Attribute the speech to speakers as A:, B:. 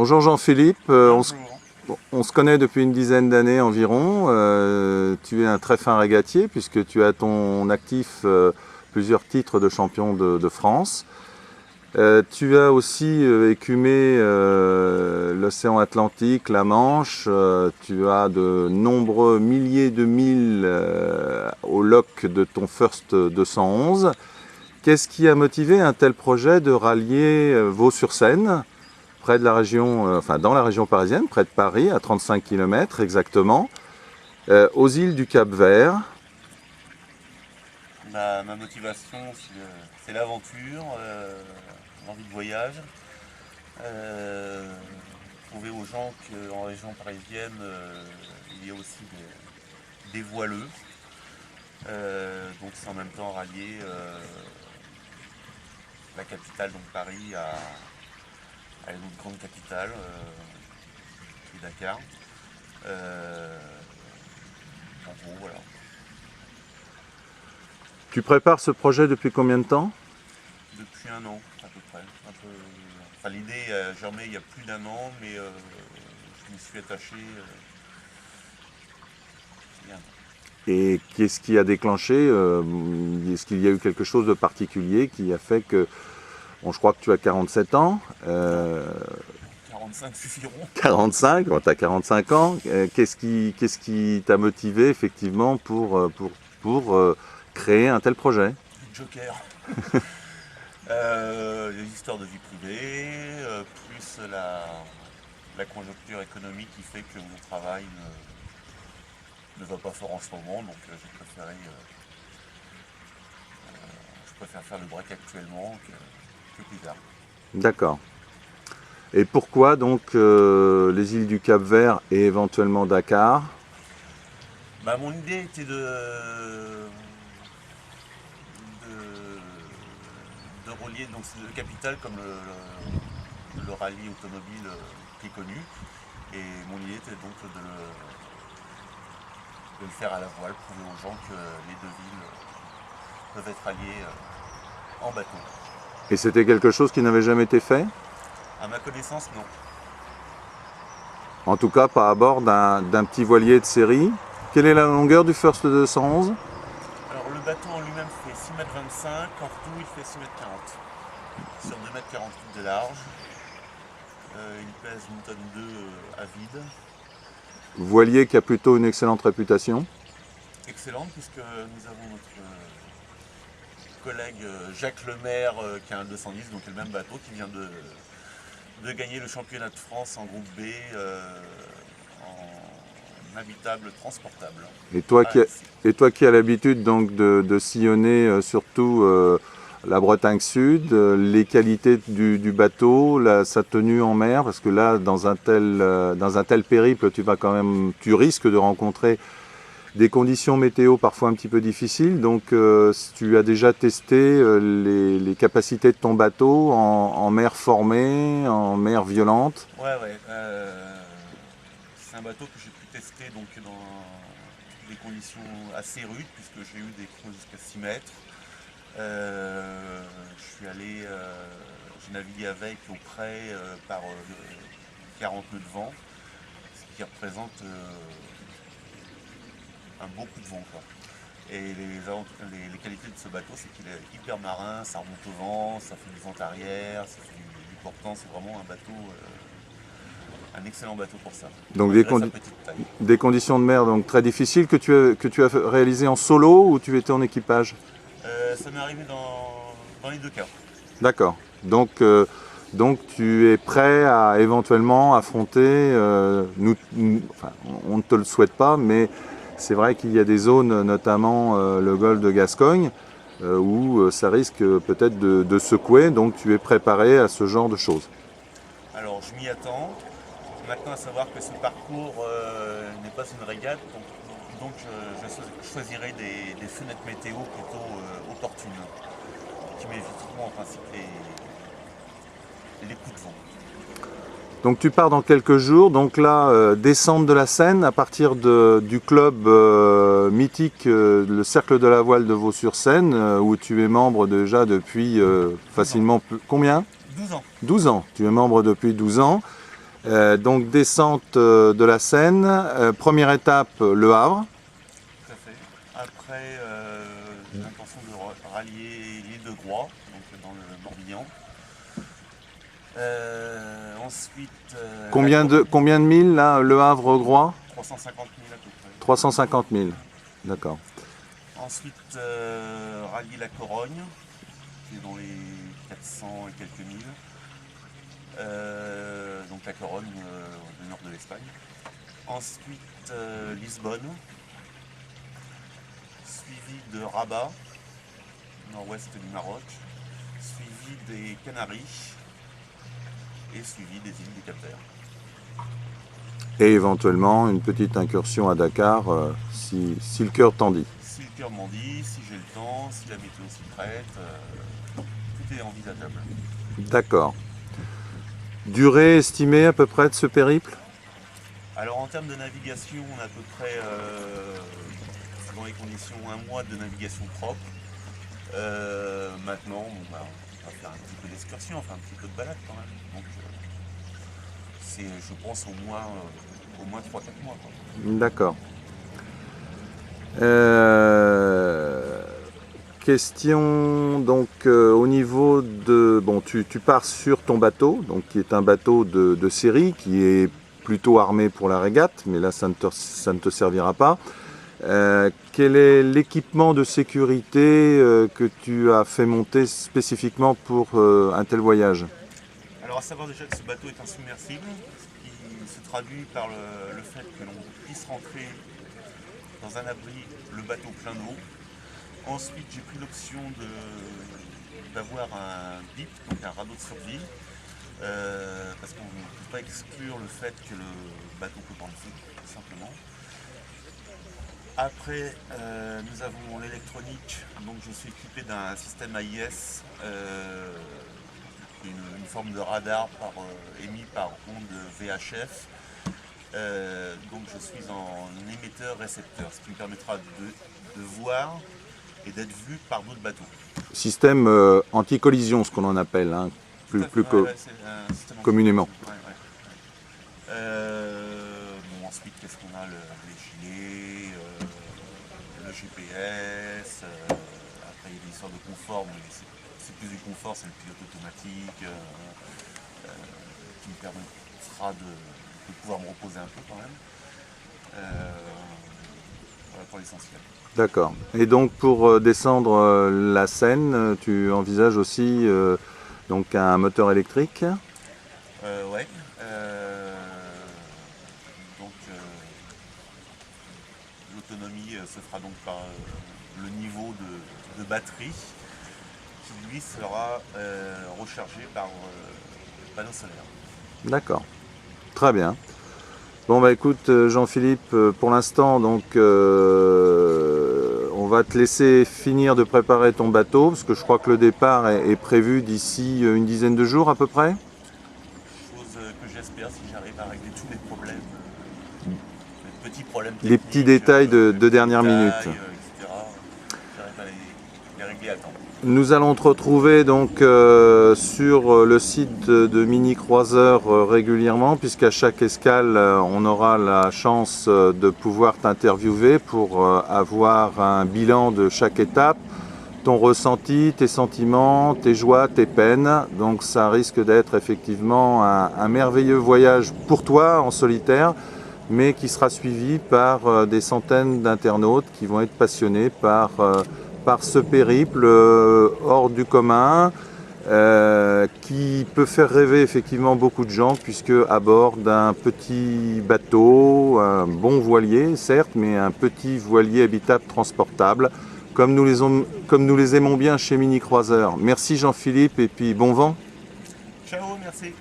A: Bonjour Jean-Philippe,
B: Bonjour.
A: on se connaît depuis une dizaine d'années environ. Tu es un très fin régatier puisque tu as à ton actif plusieurs titres de champion de France. Tu as aussi écumé l'océan Atlantique, la Manche. Tu as de nombreux milliers de milles au loch de ton First 211. Qu'est-ce qui a motivé un tel projet de rallier Vaux-sur-Seine, près de la région, dans la région parisienne, près de Paris, à 35 km exactement, aux îles du Cap-Vert?
B: Ma motivation, c'est l'aventure, l'envie de voyage. Prouver aux gens qu'en région parisienne, il y a aussi des voileux. Donc c'est en même temps rallier la capitale, donc Paris, à une autre grande capitale, qui est Dakar. En gros, voilà.
A: Tu prépares ce projet depuis combien de temps?
B: Depuis un an à peu près. Enfin, l'idée a germé il y a plus d'un an, mais je m'y suis attaché il y a un an.
A: Et qu'est-ce qui a déclenché? Est-ce qu'il y a eu quelque chose de particulier qui a fait que... Bon, je crois que tu as 47 ans.
B: 45 suffiront.
A: 45, bon, tu as 45 ans. Qu'est-ce qui t'a motivé effectivement pour créer un tel projet?
B: Joker. Les histoires de vie privée, plus la conjoncture économique qui fait que mon travail ne va pas fort en ce moment, donc je préfère faire le break actuellement que plus tard.
A: D'accord. Et pourquoi donc les îles du Cap-Vert et éventuellement Dakar?
B: Mon idée était de relier donc c'est le capital comme le rallye automobile qui est connu. Et mon idée était donc de le faire à la voile, prouver aux gens que les deux villes peuvent être alliées en bateau.
A: Et c'était quelque chose qui n'avait jamais été fait?
B: À ma connaissance, non.
A: En tout cas, pas à bord d'un petit voilier de série. Quelle est la longueur du First 211?
B: Alors le bateau en lui-même fait 6,25 m, en tout il fait 6,40 m. Sur 2,48 m de large. Il pèse une tonne 2 à vide.
A: Voilier qui a plutôt une excellente réputation.
B: Excellente, puisque nous avons notre collègue Jacques Lemaire qui a un 210, donc le même bateau, qui vient de gagner le championnat de France en groupe B en habitable transportable.
A: Et toi qui as l'habitude donc de sillonner surtout la Bretagne Sud, les qualités du bateau, sa tenue en mer, parce que là dans un tel périple tu risques de rencontrer des conditions météo parfois un petit peu difficiles, donc tu as déjà testé les capacités de ton bateau en mer formée, en mer violente?
B: Ouais. C'est un bateau que j'ai pu tester donc, dans des conditions assez rudes, puisque j'ai eu des creux jusqu'à 6 mètres. J'ai navigué avec au près par 40 nœuds de vent, ce qui représente un beau coup de vent, quoi. Et les qualités de ce bateau, c'est qu'il est hyper marin, ça remonte au vent, ça fait du vent arrière, ça fait du portant, c'est vraiment un bateau, un excellent bateau pour ça.
A: Donc
B: Malgré sa petite taille.
A: des conditions de mer donc très difficiles que tu as réalisé en solo ou tu étais en équipage?
B: Ça m'est arrivé dans les deux cas.
A: D'accord. Donc tu es prêt à éventuellement affronter, on ne te le souhaite pas, mais c'est vrai qu'il y a des zones, notamment le golfe de Gascogne, où ça risque peut-être de secouer, donc tu es préparé à ce genre de choses.
B: Alors je m'y attends. Maintenant à savoir que ce parcours n'est pas une régate, donc je choisirai des fenêtres météo plutôt opportunes, qui m'éviteront en principe les coups de vent.
A: Donc tu pars dans quelques jours, donc là, descente de la Seine à partir du club mythique, le Cercle de la Voile de Vaux-sur-Seine, où tu es membre déjà depuis facilement... Combien?
B: 12 ans.
A: 12 ans, tu es membre depuis 12 ans. Donc descente de la Seine, première étape le Havre.
B: Tout à fait. Après, j'ai l'intention de rallier l'île de Groix, donc dans le Morbihan. Ensuite...
A: Combien de milles là, le Havre-Groix?
B: 350 000 à peu près.
A: 350 000, d'accord.
B: Ensuite, rallier la Corogne, qui est dans les 400 et quelques milles. Donc la Corogne, au nord de l'Espagne. Ensuite, Lisbonne, suivi de Rabat, nord-ouest du Maroc, suivi des Canaries et suivi des îles du Cap-Vert.
A: Et éventuellement une petite incursion à Dakar si le cœur t'en dit.
B: Si le cœur m'en dit, si j'ai le temps, si la météo s'y prête, tout est envisageable.
A: D'accord. Durée estimée à peu près de ce périple?
B: Alors en termes de navigation, on a à peu près, dans les conditions, 1 mois de navigation propre. Maintenant, on va faire un petit peu d'excursion, enfin un petit peu de balade quand même. Donc c'est, je pense, au moins 3-4 mois.
A: D'accord. Question donc au niveau de... Bon, tu pars sur ton bateau, donc qui est un bateau de série, qui est plutôt armé pour la régate, mais là ça ne te servira pas. Quel est l'équipement de sécurité que tu as fait monter spécifiquement pour un tel voyage?
B: Alors à savoir déjà que ce bateau est insubmersible, ce qui se traduit par le fait que l'on puisse rentrer dans un abri, le bateau plein d'eau. Ensuite, j'ai pris l'option d'avoir un BIP, donc un radeau de survie, parce qu'on ne peut pas exclure le fait que le bateau peut prendre feu, tout simplement. Après, nous avons l'électronique, donc je suis équipé d'un système AIS, une forme de radar émis par onde VHF. Donc je suis en émetteur-récepteur, ce qui me permettra de voir et d'être vu par d'autres bateaux.
A: Système anti-collision, ce qu'on en appelle, hein, plus communément.
B: Ouais. Bon, ensuite, qu'est-ce qu'on a? Les gilets, le GPS, après il y a des histoires de confort, mais c'est plus du confort, c'est le pilote automatique qui me permettra de pouvoir me reposer un peu quand même. Voilà pour l'essentiel.
A: D'accord. Et donc pour descendre la Seine, tu envisages aussi donc un moteur électrique?
B: Ouais. Donc l'autonomie se fera donc par le niveau de batterie qui lui sera rechargé par panneau solaire.
A: D'accord. Très bien. Bon bah écoute Jean-Philippe, pour l'instant donc on va te laisser finir de préparer ton bateau parce que je crois que le départ est prévu d'ici une dizaine de jours à peu près.
B: Chose que j'espère si j'arrive à régler tous les problèmes, les petits problèmes techniques,
A: les petits détails de dernière minute.
B: etc. J'arrive à les régler à temps.
A: Nous allons te retrouver donc sur le site de Mini Croiseur régulièrement, puisqu'à chaque escale on aura la chance de pouvoir t'interviewer pour avoir un bilan de chaque étape, ton ressenti, tes sentiments, tes joies, tes peines. Donc ça risque d'être effectivement un merveilleux voyage pour toi en solitaire, mais qui sera suivi par des centaines d'internautes qui vont être passionnés par ce périple hors du commun qui peut faire rêver effectivement beaucoup de gens, puisque à bord d'un petit bateau, un bon voilier certes, mais un petit voilier habitable transportable, comme nous les aimons bien chez Mini Croiseur. Merci Jean-Philippe et puis bon vent.
B: Ciao, merci.